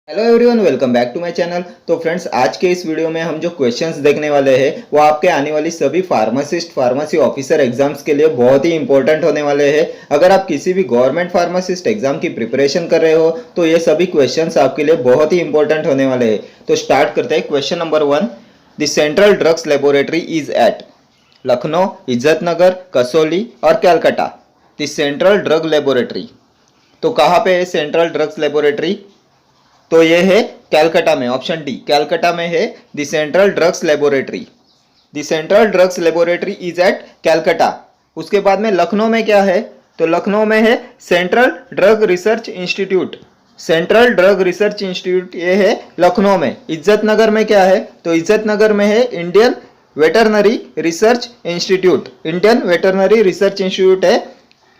Hello everyone, welcome back to my channel. तो friends, आज के इस वीडियो में हम जो क्वेश्चंस देखने वाले हैं वो आपके आने वाली सभी फार्मासी ऑफिसर एग्जाम्स के लिए बहुत ही इंपॉर्टेंट होने वाले हैं। अगर आप किसी भी गवर्नमेंट फार्मासिस्ट एग्जाम की प्रिपरेशन कर रहे हो तो ये सभी क्वेश्चंस आपके लिए बहुत ही इंपॉर्टेंट होने वाले हैं। तो स्टार्ट करते हैं। Question number 1, the central drugs laboratory is at Lucknow, Izzatnagar, Kasauli और Calcutta. The central drug laboratory, तो कहाँ पे है सेंट्रल ड्रग्स लेबोरेटरी? तो ये है कैलकाटा में, ऑप्शन डी कैलकाटा में है the central drugs laboratory. The central drugs laboratory is at Calcutta. उसके बाद में लखनऊ में क्या है? तो लखनऊ में है central drug research institute. Central drug research institute ये है लखनऊ में। इज्जतनगर में क्या है? तो इज्जतनगर में है Indian veterinary research institute. Indian veterinary research institute है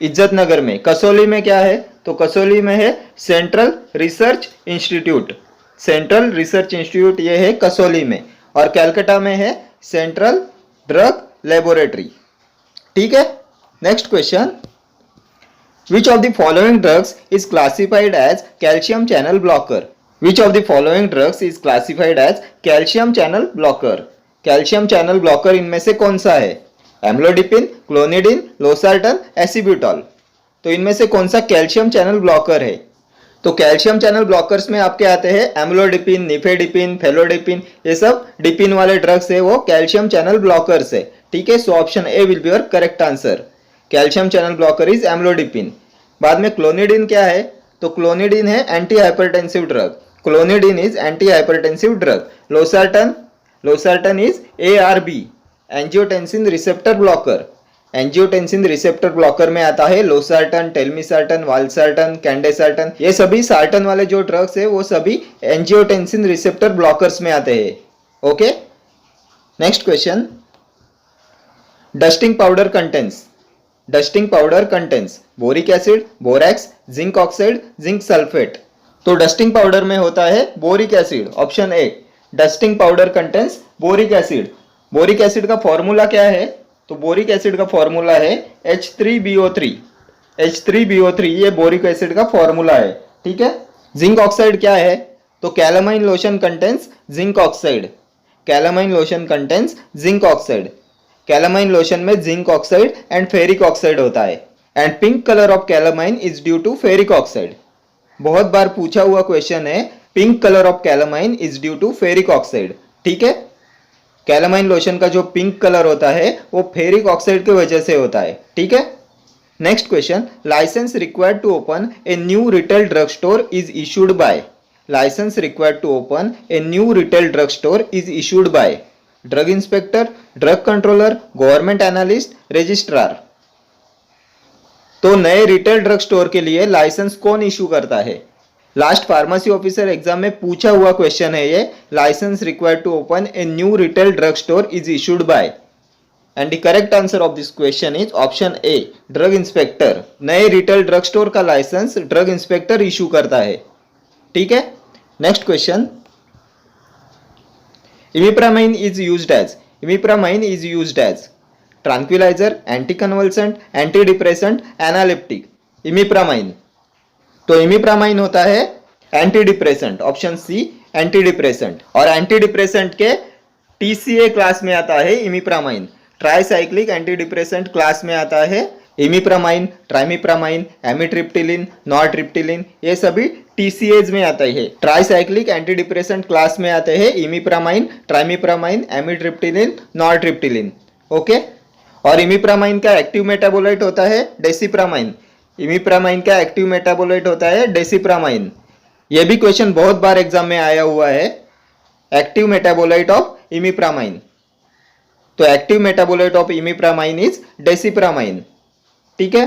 इज्जतनगर में। कसौली में क्या है? तो कसौली में है central research institute. Central research institute ये है कसौली में। और कैलकाटा में है सेंट्रल ड्रग लेबोरेटरी। ठीक है। Next question, which of the following drugs is classified as calcium channel blocker? Which of the following drugs is classified as calcium channel blocker? Calcium channel blocker इनमें से कौन सा है? Amlodipine, clonidine, losartan, acebutolol. तो इनमें से कौन सा कैल्शियम चैनल ब्लॉकर है? तो कैल्शियम चैनल ब्लॉकर्स में आपके आते हैं एम्लोडिपिन, निफेडिपिन, फेलोडिपिन, ये सब डिपिन वाले ड्रग्स है, वो कैल्शियम चैनल ब्लॉकर्स है। ठीक है। So option A will be your correct answer. Calcium channel blocker is amlodipine. बाद में क्लोनिडिन क्या है? तो क्लोनिडिन है anti hypertensive drug. Clonidine is anti hypertensive drug. Losartan is ARB, angiotensin receptor blocker. Angiotensin receptor blocker में आता है losartan, telmisartan, valsartan, candesartan. ये सभी सार्टन वाले जो ड्रग्स है वो सभी एंजियोटेंसिन रिसेप्टर ब्लॉकर्स में आते हैं। Okay. Next question, dusting powder contains boric acid, borax, zinc oxide, zinc sulphate. तो डस्टिंग पाउडर में होता है boric acid. Option A, dusting powder contains boric acid. Boric acid का फॉर्मूला क्या है? तो बोरिक एसिड का फॉर्मूला है H3BO3। H3BO3 ये बोरिक एसिड का फॉर्मूला है। ठीक है। जिंक ऑक्साइड क्या है? तो calamine lotion contains zinc oxide. Calamine lotion contains zinc oxide. Calamine lotion में zinc oxide and ferric oxide होता है। And pink colour of calamine is due to ferric oxide. बहुत बार पूछा हुआ क्वेश्चन है, pink colour of calamine is due to ferric oxide. ठीक है। कैलामाइन लोशन का जो पिंक कलर होता है वो फेरिक ऑक्साइड की वजह से होता है। ठीक है। Next question, licence required to open a new retail drug store is issued by. Licence required to open a new retail drug store is issued by drug inspector, drug controller, government analyst, registrar. तो नए retail drug store के लिए licence कौन issue करता है? Last pharmacy officer exam में पूछा हुआ क्वेश्चन है ये। Licence required to open a new retail drug store is issued by, and the correct answer of this question is option A, drug inspector. नए retail drug store का licence drug inspector issue करता है। ठीक है। Next question, imipramine is used as tranquilliser, anti convulsant, anti depressant, analeptic. Imipramine, तो imipramine होता है anti depressant. Option C, anti depressant. और एंटी डिप्रेसेंट के TCA क्लास में आता है imipramine. Tricyclic anti depressant class में आता है इमिप्रामाइन, ट्राइमिप्रामाइन, एमिट्रिप्टिलिन, नॉरट्रिप्टिलिन, ये सभी TCAs में आता है। ट्राइसाइक्लिक एंटी डिप्रेसेंट क्लास में आते हैं इमिप्रामाइन, ट्राइमिप्रामाइन, एमिट्रिप्टिलिन, नॉरट्रिप्टिलिन। ओके। और इमिप्रामाइन का एक्टिव मेटाबोलाइट होता है डेसिप्रामाइन। इमिप्रामाइन का एक्टिव मेटाबोलाइट होता है डेसिप्रामाइन। यह भी क्वेश्चन बहुत बार एग्जाम में आया हुआ है, एक्टिव मेटाबोलाइट ऑफ इमिप्रामाइन। तो active metabolite of imipramine is desipramine. ठीक है।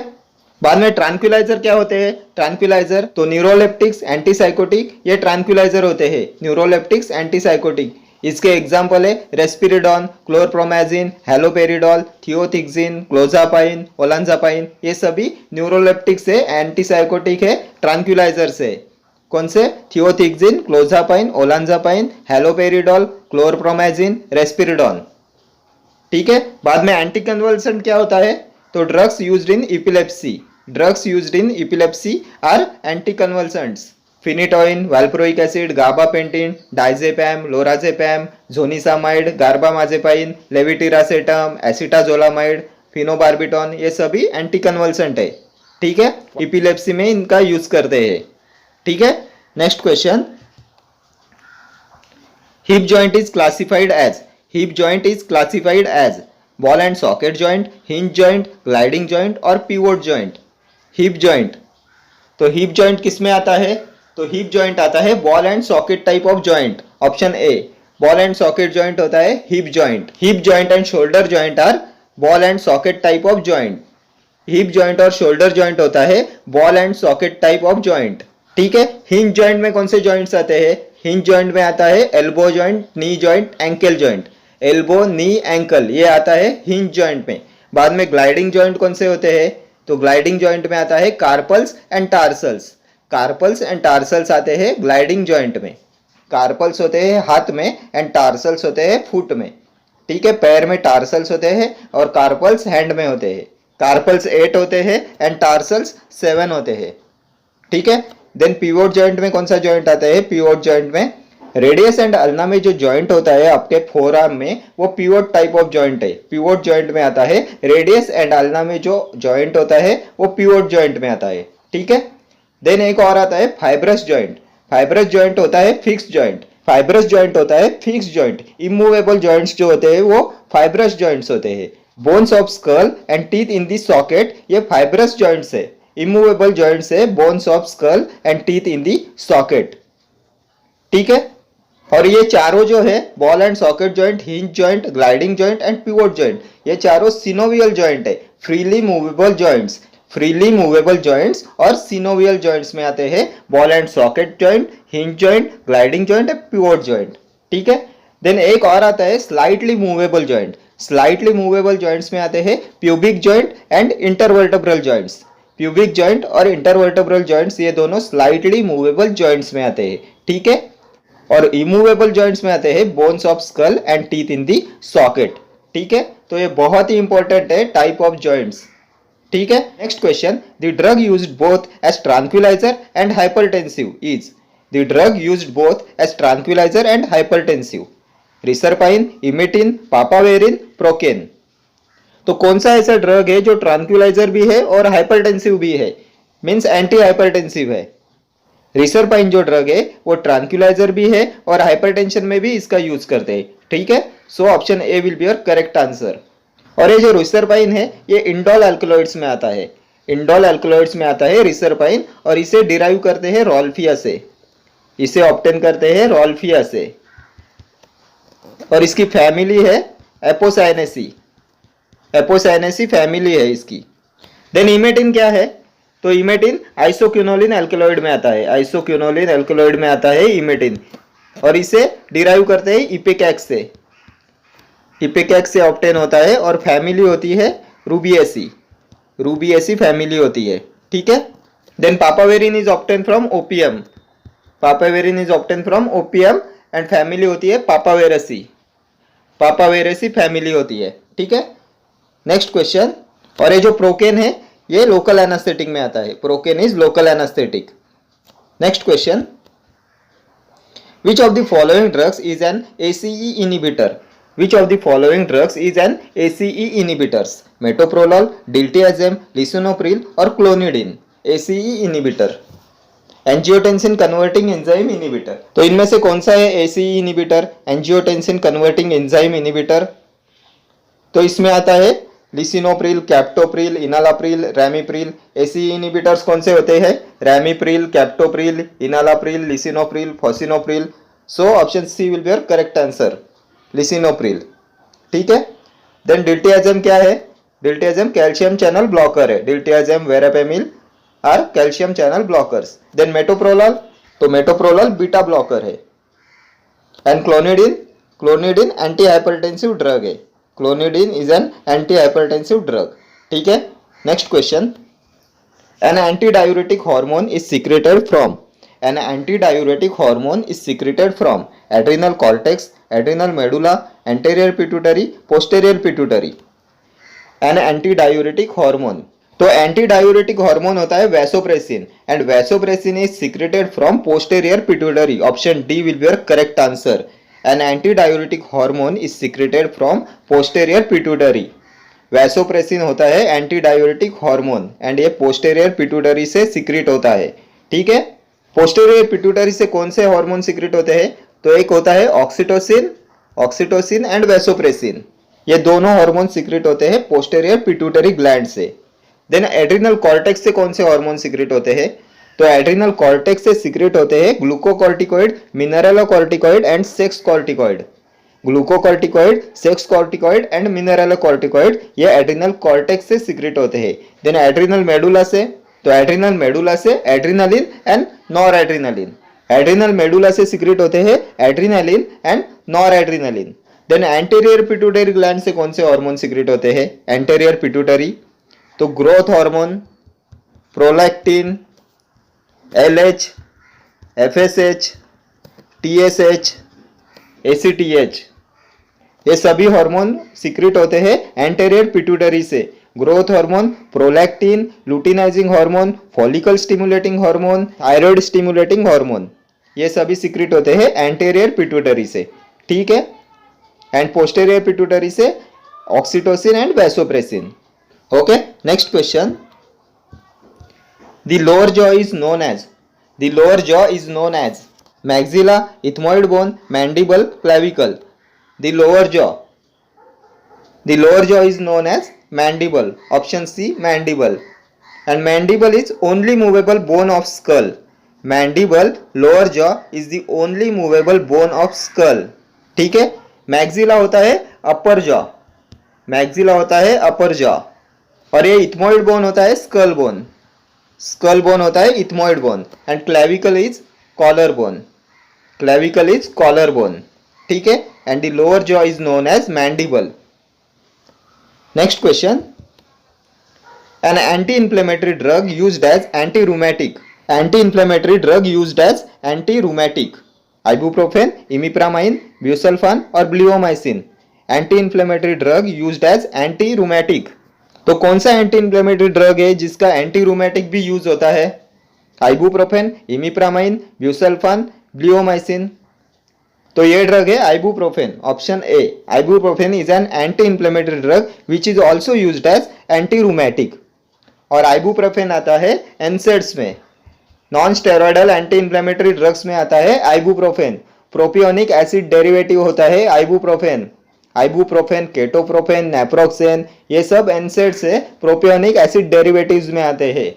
बाद में ट्रैंक्विलाइजर क्या होते हैं? ट्रैंक्विलाइजर तो न्यूरोलेप्टिक्स, एंटीसाइकोटिक, ये ट्रैंक्विलाइजर होते हैं। न्यूरोलेप्टिक्स, एंटीसाइकोटिक, इसके एग्जाम्पल है रेस्पिरिडॉन, क्लोरप्रोमाजिन, हेलोपेरिडॉल, थियोथिक्सिन, क्लोजापाइन, ओलांजापाइन। ये सभी न्यूरोलेप्टिक्स है, एंटीसाइकोटिक है, ट्रैंक्विलाइजर से। कौन से? थियोथिक्सिन, क्लोजापाइन, ओलांजापाइन, हेलोपेरिडॉल, क्लोरप्रोमाजिन, रेस्पिरिडॉन। ठीक है। बाद में एंटी कन्वल्सेंट क्या होता है? तो drugs used in epilepsy are anti convulsants. Phenytoin, valproic acid, gabapentin, diazepam, lorazepam, zonisamide, carbamazepine, levetiracetam, acetazolamide, phenobarbitone, ये सभी एंटी कन्वल्सेंट है। ठीक है, इपिलेप्सी में इनका यूज करते हैं। ठीक है, next question, hip joint is classified as, hip joint is classified as ball and socket joint, hinge joint, gliding joint और पिवोट जॉइंट। हिप जॉइंट, तो हिप जॉइंट किस में आता है? तो हिप जॉइंट आता है ball and socket type of joint. Option A, ball and socket joint होता है hip joint. Hip joint and shoulder joint are ball and socket type of joint. Hip joint और शोल्डर जॉइंट होता है ball and socket type of joint. ठीक है, hinge joint में कौन से जॉइंट्स आते हैं? हिंज जॉइंट में आता है elbow joint, knee joint, ankle joint. Elbow, knee, ankle ये आता है हिंज जॉइंट में। बाद में ग्लाइडिंग जॉइंट कौन से होते हैं? तो ग्लाइडिंग जॉइंट में आता है carpals and tarsals. Carpals and tarsals आते हैं ग्लाइडिंग जॉइंट में। कार्पल्स होते हैं हाथ में एंड टार्सल्स होते हैं फुट में। ठीक है, पैर में टार्सल्स होते हैं और कार्पल्स हैंड में होते हैं। कार्पल्स 8 होते हैं एंड टार्सल्स 7 होते हैं। ठीक है, देन पिवोट जॉइंट में कौन सा जॉइंट आता है? पिवोट जॉइंट में रेडियस एंड अल्ना में जो जॉइंट होता है आपके फोर आर्म में, वो पिवोट टाइप ऑफ जॉइंट है। पिवोट जॉइंट में आता है रेडियस एंड अल्ना में जो जॉइंट होता है वो पिवोट जॉइंट में आता है। ठीक है, देन एक और आता है फाइब्रस जॉइंट। फाइब्रस जॉइंट होता है फिक्स जॉइंट। फाइब्रस जॉइंट होता है फिक्स जॉइंट। इमूवेबल जॉइंट्स जो होते हैं वो फाइब्रस जॉइंट्स होते हैं। Bones of skull and teeth in the socket, ये फाइब्रस जॉइंट्स है। इमूवेबल जॉइंट्स है bones of skull and teeth in the socket. ठीक है, और ये चारों जो है ball and socket joint, hinge joint, gliding joint and pivot joint, ये चारों सिनोवियल जॉइंट है। Freely movable joints, freely movable joints और सिनोवियल जॉइंट्स में आते हैं ball and socket joint, hinge joint, gliding joint and pivot joint. ठीक है, then एक और आता है slightly movable joint. Slightly movable joints में आते हैं pubic joint and intervertebral joints. Pubic joint और इंटरवर्टेब्रल जॉइंट्स ये दोनों स्लाइटली मूवेबल जॉइंट्स में आते हैं। ठीक है, और इमूवेबल जॉइंट्स में आते हैं bones of skull and teeth in the socket. ठीक है, तो ये बहुत ही इंपॉर्टेंट है टाइप ऑफ जॉइंट्स। ठीक है, next question, the drug used both as tranquilliser and hypertensive is, the drug used both as tranquilliser and hypertensive, reserpine, emetine, papaverine, procaine. तो कौन सा ऐसा ड्रग है जो ट्रांक्विलाइजर भी है और हाइपरटेंसिव भी है, मीन्स एंटी हाइपरटेंसिव है? रिसरपाइन जो ड्रग है वो ट्रांक्विलाइजर भी है और हाइपरटेंशन में भी इसका यूज करते हैं। ठीक है, so option A will be your correct answer. और ये जो रिसरपाइन है ये इंडोल एल्कलॉइड्स में आता है। इंडोल एल्कलॉइड्स में आता है रिसरपाइन, और इसे डिराइव करते हैं रॉल्फिया से। इसे ऑब्टेन करते हैं रॉल्फिया से, और इसकी फैमिली है एपोसाइनेसी। एपोसाइनेसी फैमिली है इसकी। देन इमेटिन क्या है? तो इमेटिन आइसोक्विनोलिन एल्कलॉइड में आता है। आइसोक्विनोलिन एल्कलॉइड में आता है इमेटिन, और इसे डिराइव करते हैं इपेकैक्स से। इपेकैक्स से ऑब्टेन होता है और फैमिली होती है रूबिएसी। रूबिएसी फैमिली होती है। ठीक है, then papaverine is obtain from opium. Papaverine is obtain from opium and family होती है पापावेरेसी। पापावेरेसी फैमिली होती है। ठीक है, नेक्स्ट क्वेश्चन, और ये जो प्रोकेन है ये लोकल एनास्थेटिक में आता है। Procaine is local anaesthetic. Next question, which of the following drugs is an ACE inhibitor? Which of the following drugs is an ACE inhibitors? Metoprolol, diltiazem, lisinopril और clonidine. ACE inhibitor, angiotensin converting enzyme inhibitor. तो इनमें से कौन सा है ACE inhibitor, angiotensin converting enzyme inhibitor? तो इसमें आता है lisinopril, captopril, enalapril, ramipril. ACE inhibitors कौन से होते हैं? Ramipril, captopril, enalapril, lisinopril, fosinopril. So option C will be your correct answer, lisinopril. ठीक है, देन डिल्टियाजेम क्या है? डिल्टियाजेम कैल्शियम चैनल ब्लॉकर है। Diltiazem, verapamil are calcium channel blockers. Then metoprolol, तो मेटोप्रोलॉल बीटा ब्लॉकर है। And clonidine, clonidine anti hypertensive drug है। Clonidine is an anti hypertensive drug. ठीक है, next question, an anti diuretic hormone is secreted from, an anti diuretic hormone is secreted from adrenal cortex, adrenal medulla, anterior pituitary, posterior pituitary. An anti diuretic hormone, तो anti diuretic hormone होता है vasopressin and vasopressin is secreted from posterior pituitary. Option D will be your correct answer. N anti diuretic hormone is secreted from posterior pituitary. Vasopressin होता है anti diuretic hormone and ये posterior pituitary से secret होता है. ठीक है. Posterior pituitary से कौन से हार्मोन सीक्रेट होते हैं? तो एक होता है ऑक्सीटोसिन एंड वैसोप्रेसिन. ये दोनों हार्मोन सीक्रेट होते हैं पोस्टेरियर पिट्यूटरी ग्लैंड से. देन एड्रिनल कॉर्टेक्स से कौन से हार्मोन सीक्रेट होते हैं? तो एड्रिनल कॉर्टेक्स से सीक्रेट होते हैं glucocorticoid, mineralocorticoid and sex corticoid. Glucocorticoid, sex corticoid and mineralocorticoid ये एड्रिनल कॉर्टेक्स से सीक्रेट होते हैं. देन एड्रिनल मेडुला से, तो एड्रिनल मेडुला से adrenaline and nor adrenaline. Adrenal medulla से सीक्रेट होते हैं adrenaline and nor adrenaline. Then anterior pituitary gland से कौन से हार्मोन सीक्रेट होते हैं? एंटीरियर पिट्यूटरी, तो growth hormone, prolactin, LH, FSH, TSH, ACTH ये सभी हार्मोन सीक्रेट होते हैं एंटीरियर पिट्यूटरी से. Growth hormone, prolactin, luteinising hormone, follicle stimulating hormone, thyroid stimulating hormone ये सभी सीक्रेट होते हैं एंटीरियर पिट्यूटरी से. ठीक है. एंड पोस्टेरियर पिट्यूटरी से oxytocin and vasopressin. Okay. Next question. The lower jaw is known as maxilla, ethmoid bone, mandible, clavicle. The lower jaw is known as mandible. Option C, mandible. And mandible is only movable bone of skull. Mandible, lower jaw is the only movable bone of skull. ठीक है. maxilla होता है अपर jaw, और ये ethmoid bone होता है school bone होता है ethmoid bone. And clavicle is collar bone. ठीक है. And the lower jaw is known as mandible. Next question. An anti inflammatory drug used as anti rheumatic. Ibuprofen, imipramine, busulfan और bleomycin. Anti inflammatory drug used as anti rheumatic. तो कौन सा anti inflammatory drug है जिसका anti rheumatic भी use होता है? Ibuprofen, imipramine, busulfan, bleomycin. तो ये ड्रग है ibuprofen. Option A. Ibuprofen is an anti inflammatory drug which is also used as anti rheumatic. और आइबुप्रोफेन आता है एनसेड्स में. Non steroidal anti inflammatory drugs में आता है आइबुप्रोफेन. प्रोपियोनिक एसिड डेरिवेटिव होता है आइबुप्रोफेन. केटोप्रोफेन, नेप्रोक्सेन ये सब एनसेड से प्रोपियोनिक एसिड डेरिवेटिव्स में आते हैं.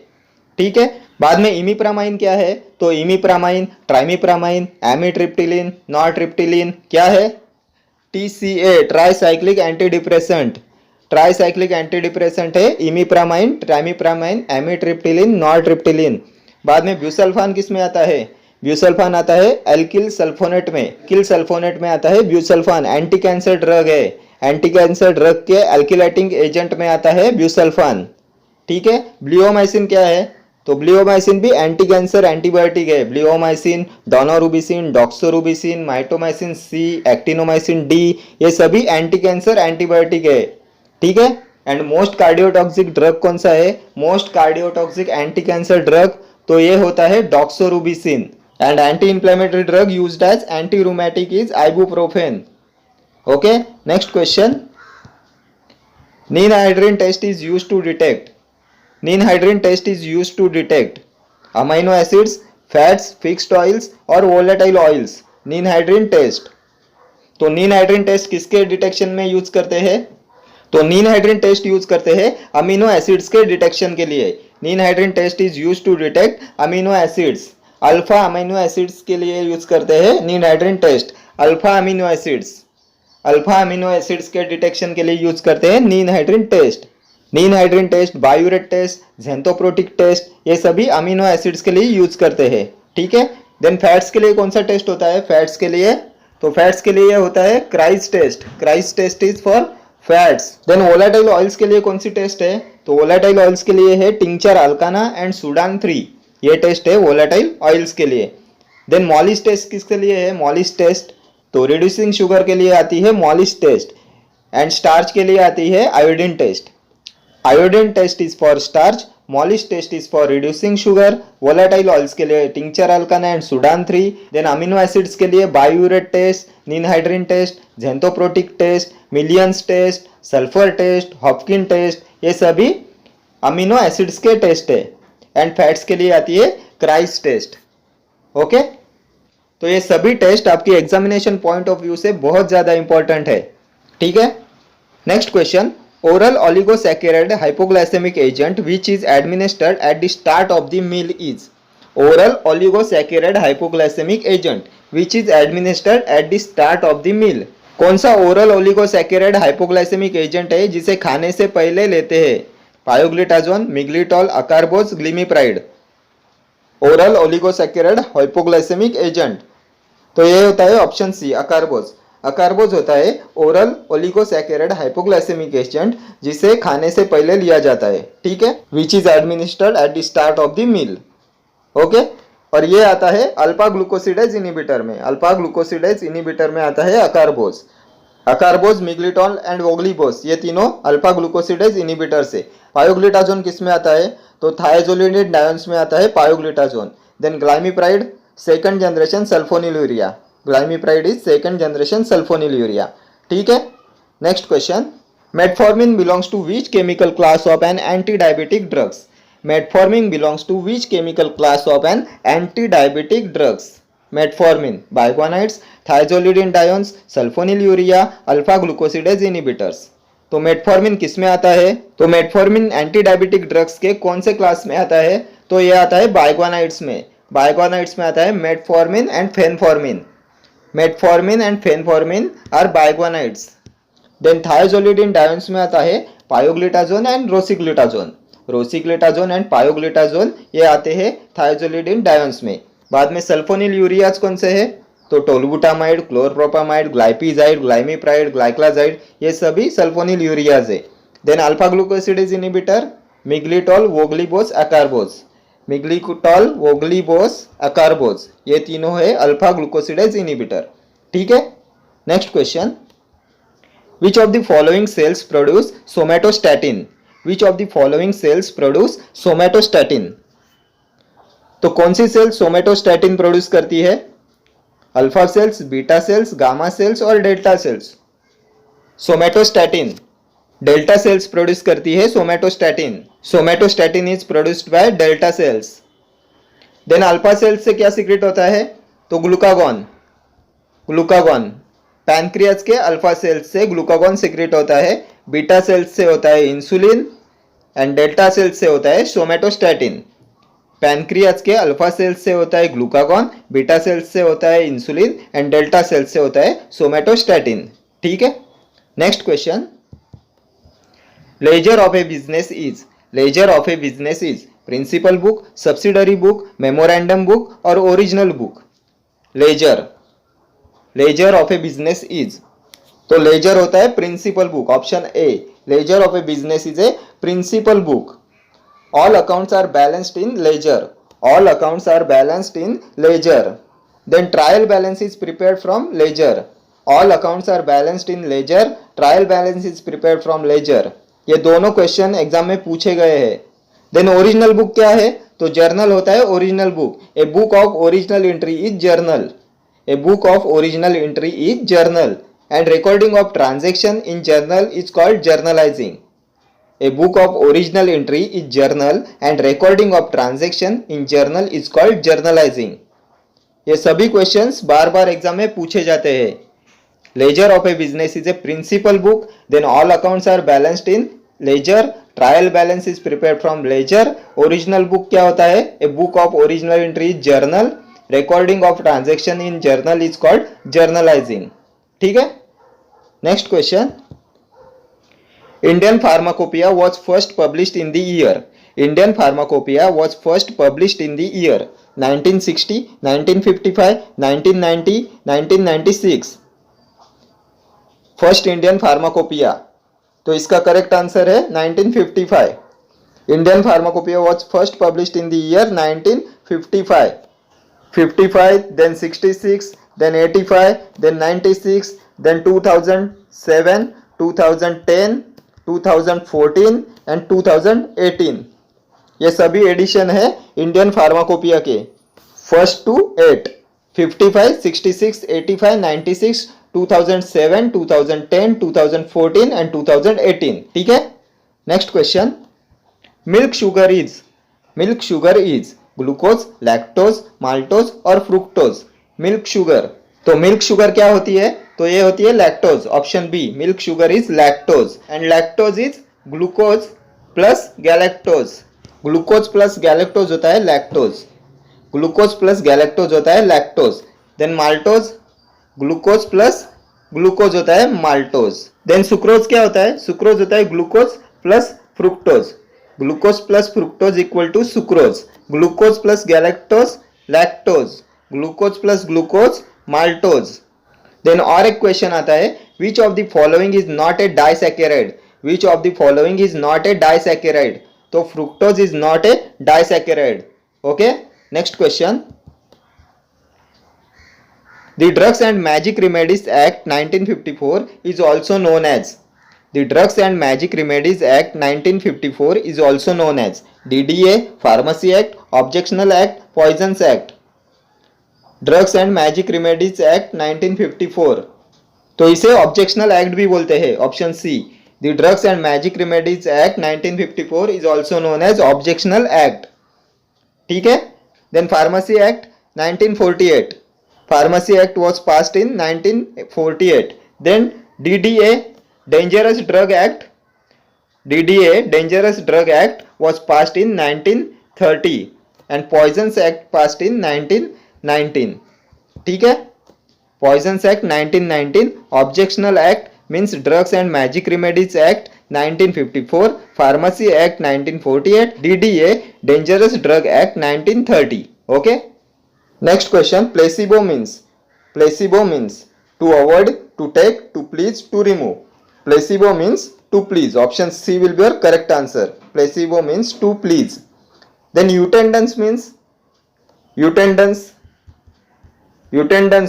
ठीक है. बाद में इमिप्रामाइन क्या है? तो इमिप्रामाइन, ट्राइमिप्रामाइन, एमिट्रिप्टिलिन, नॉरट्रिप्टिलिन क्या है? TCA, ट्राइसाइक्लिक एंटीडिप्रेसेंट है इमिप्रामाइन, ट्राइमिप्रामाइन, एमिट्रिप्टिलिन, नॉरट्रिप्टिलिन. बाद में ब्यूसल्फान किस में आता है? ब्यूसल्फान आता है एल्किल सल्फोनेट में आता है ब्यूसल्फान. एंटी कैंसर ड्रग है. एंटी कैंसर ड्रग के एल्किलेटिंग एजेंट में आता है ब्यूसल्फान. ठीक है. ब्लियोमाइसिन क्या है? तो ब्लियोमाइसिन भी एंटी कैंसर एंटीबायोटिक है. Bleomycin, daunorubicin, doxorubicin, mitomycin C, actinomycin D ये सभी एंटी कैंसर एंटीबायोटिक है. ठीक है. एंड मोस्ट कार्डियोटॉक्सिक ड्रग कौन सा है? Most cardiotoxic anti cancer drug तो ये होता है doxorubicin. And anti inflammatory drug used as anti rheumatic is ibuprofen. Okay. Next question. Ninhydrin test is used to detect amino acids, fats, fixed oils और volatile oils. Ninhydrin test. तो ninhydrin test किसके detection में use करते हैं? तो ninhydrin test use करते हैं amino acids के डिटेक्शन के लिए. Ninhydrin test is used to detect amino acids. Alpha amino acids के लिए यूज करते हैं ninhydrin test. Alpha amino acids के डिटेक्शन के लिए यूज करते हैं ninhydrin test. Ninhydrin test, biuret test, xanthoproteic test ये सभी अमीनो एसिड्स के लिए यूज करते हैं. ठीक है. देन फैट्स के लिए कौन सा टेस्ट होता है? फैट्स के लिए होता है Kreis test is for fats. Then volatile oils के लिए कौन सी टेस्ट है? तो वोलेटाइल ऑयल्स के लिए है टिंचर अल्काना एंड सुडान 3 ये टेस्ट है वोलेटाइल ऑयल्स के लिए. देन मॉलिस टेस्ट किसके लिए है? मॉलिस टेस्ट तो रिड्यूसिंग शुगर के लिए आती है मॉलिस टेस्ट. एंड स्टार्च के लिए आती है iodine test. Iodine test is for starch, Molisch test is for reducing sugar, volatile oils के लिए tincture alkanna and Sudan 3, then amino acids के लिए biuret test, ninhydrin test, xanthoproteic test, Millon's test, sulphur test, Hopkin test, ये सभी amino acids के test है। And fats के लिए आती है क्राइस टेस्ट। ओके, तो ये सभी टेस्ट आपकी एग्जामिनेशन पॉइंट ऑफ व्यू से बहुत ज्यादा इंपॉर्टेंट है। ठीक है, next question, oral oligosaccharide hypoglycemic agent which is administered at the start of the meal is, oral oligosaccharide hypoglycemic agent which is administered at the start of the meal, कौन सा oral oligosaccharide hypoglycaemic agent है जिसे खाने से पहले लेते हैं? Pioglitazone, miglitol, acarbose, glimepiride. Oral oligosaccharide hypoglycaemic agent, तो ये होता है ऑप्शन सी, अकारबोज। अकारबोज होता है ओरल ओलिगोसैकेराइड हाइपोग्लाइसेमिक एजेंट जिसे खाने से पहले लिया जाता है। ठीक है, which is administered at the start of the meal. Okay, और ये आता है अल्फा ग्लूकोसिडेज इनिबिटर में। अल्फा ग्लूकोसिडेज इनिबिटर में आता है अकारबोज। अकारबोज, मिग्लिटॉल एंड वोग्लिबोस, ये तीनों अल्फा ग्लूकोसिडेज इनिबिटर से। पायोग्लिटाजोन किस में आता है? तो थायाजोलिनिड डायोन्स में आता है pioglitazone. Then glimepiride, second generation sulphonylurea. Glimepiride is second generation sulphonylurea. ठीक है, next question, metformin belongs to which chemical class of an anti diabetic drugs? Metformin belongs to which chemical class of an anti diabetic drugs? Metformin, biguanides, thiazolidine diones, sulphonylurea, alpha glucosidase inhibitors. तो metformin किस में आता है? तो metformin anti diabetic drugs के कौन से class में आता है? तो ये आता है बाइगोनाइड्स में। बाइगोनाइड्स में आता है metformin and phenformin. Metformin and phenformin are biguanides. Then thiazolidine diones में आता है pioglitazone and rosiglitazone. Rosiglitazone and pioglitazone ये आते हैं थायोजोलिडिन डायोन्स में। बाद में सल्फोनिलुरियाज कौन से है? तो टोलबुटामाइड, क्लोरप्रोपामाइड, ग्लाइपिजाइड, ग्लाइमिप्राइड, ग्लाइक्लाजाइड, ये सभी सल्फोनिलुरियाज है। Then alpha glucosidase inhibitor, miglitol, voglibose, acarbose. Miglitol, voglibose, acarbose, ये तीनों है अल्फा ग्लूकोसिडेज इनिबिटर। ठीक है, next question, which of the following cells produce somatostatin? Which of the following cells produce somatostatin? तो कौन सी सेल सोमेटोस्टैटिन प्रोड्यूस करती है? Alpha cells, beta cells, gamma cells और delta cells. Somatostatin delta cells produce करती है somatostatin. Somatostatin is produced by delta cells. Then alpha cells से क्या सीक्रेट होता है? तो ग्लूकागॉन। ग्लूकागॉन पैनक्रियाज के अल्फा सेल्स से ग्लूकागॉन सीक्रेट होता है। बीटा सेल्स से होता है इंसुलिन एंड डेल्टा सेल्स से होता है सोमेटोस्टैटिन। पैनक्रियाज के अल्फा सेल्स से होता है ग्लूकागॉन, बीटा सेल्स से होता है इंसुलिन एंड डेल्टा सेल्स से होता है सोमेटोस्टैटिन। ठीक है, next question, ledger of a business is, ledger of a business is principal book, subsidiary book, memorandum book और original book. Ledger, ledger of a business is, तो ledger होता है principal book, option A. Ledger of a business is a principal book. All accounts are balanced in ledger. All accounts are balanced in ledger. Then trial balance is prepared from ledger. All accounts are balanced in ledger. Trial balance is prepared from ledger. ये दोनों question exam में पूछे गए हैं। Then original book क्या है? तो journal होता है original book. A book of original entry is journal. A book of original entry is journal and recording of transaction in journal is called journalising. A book of original entry is journal and recording of transaction in journal is called journalizing. ये सभी questions बार बार exam में पूछे जाते हैं। Ledger of a business is a principal book. Then all accounts are balanced in ledger. Trial balance is prepared from ledger. Original book क्या होता है? A book of original entry is journal. Recording of transaction in journal is called journalizing. ठीक है? Next question. Indian Pharmacopoeia was first published in the year. Indian Pharmacopoeia was first published in the year 1960, 1955, 1990, 1996. First Indian Pharmacopoeia. तो इसका correct answer है 1955. Indian Pharmacopoeia was first published in the year 1955. 55, then 66, then 85, then 96, then 2007, 2010, 2014 and 2018। ये सभी edition है Indian pharmacopoeia के, first to 8, 55, 66, 85, 96, 2007, 2010, 2014 and 2018। ठीक है। Next question, milk sugar is glucose, lactose, maltose और फ्रुक्टोज। मिल्क शुगर, तो milk sugar क्या होती है? तो ये होती है lactose, option B, milk sugar is lactose. And lactose is glucose plus galactose. Glucose plus galactose होता है लैक्टोज, ग्लूकोज प्लस गैलेक्टोज होता है lactose. Then maltose, glucose plus glucose होता है माल्टोज। देन सुक्रोज क्या होता है? सुक्रोज होता है glucose plus fructose. Glucose plus fructose equal to sucrose. Glucose plus galactose lactose. Glucose plus glucose maltose. Then और एक क्वेश्चन आता है, which of the following is not a disaccharide? Which of the following is not a disaccharide? तो fructose is not a disaccharide. Okay. Next question, the Drugs and Magic Remedies Act 1954 is also known as, the Drugs and Magic Remedies Act 1954 is also known as DDA, Pharmacy Act, Objectional Act, Poisons Act। Drugs and magic remedies act 1954, तो इसे objectional act भी बोलते हैं, option C. The drugs and magic remedies act 1954 is also known as objectional act. ठीक है। Then pharmacy act 1948, pharmacy act was passed in 1948। Then DDA, dangerous drug act, DDA, dangerous drug act was passed in 1930 and poisons act passed in 1919। ठीक है। Poisons act 1919, objectional act means drugs and magic remedies act 1954, pharmacy act 1948, DDA, dangerous drug act 1930। Okay. Next question, placebo means to avoid, to take, to please, to remove. Placebo means to please, option C will be your correct answer. Placebo means to please. Then attendance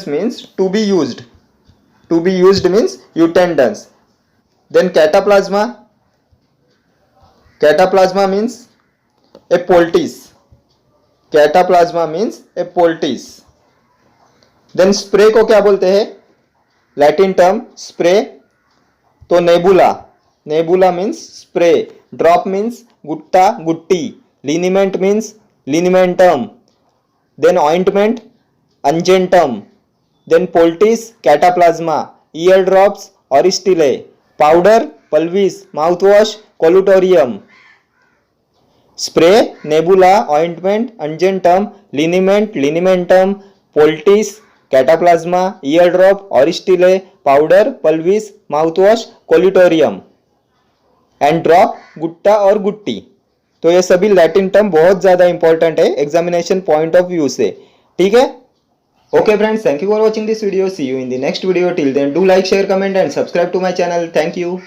means to be used. To be used means utendance. Then cataplasma means a poultice. Cataplasma means a poultice. Then spray को क्या बोलते हैं? Latin term spray, तो nebula means spray. Drop means gutta, gutti. Liniment means linimentum. Then ointment, unguentum. Then poultice, cataplasma. Ear drops, oristile. Powder, pulvis. Mouthwash, colutorium. Spray, nebula, ointment, unguentum, liniment, linimentum, poultice, cataplasma, ear drop, oristile, powder, pulvis, mouthwash, colutorium. And drop, Gutta और गुट्टी। तो ये सभी Latin term बहुत ज्यादा important है examination point of view से। ठीक है। Okay friends, thank you for watching this video. See you in the next video. Till then do like, share, comment and subscribe to my channel. Thank you.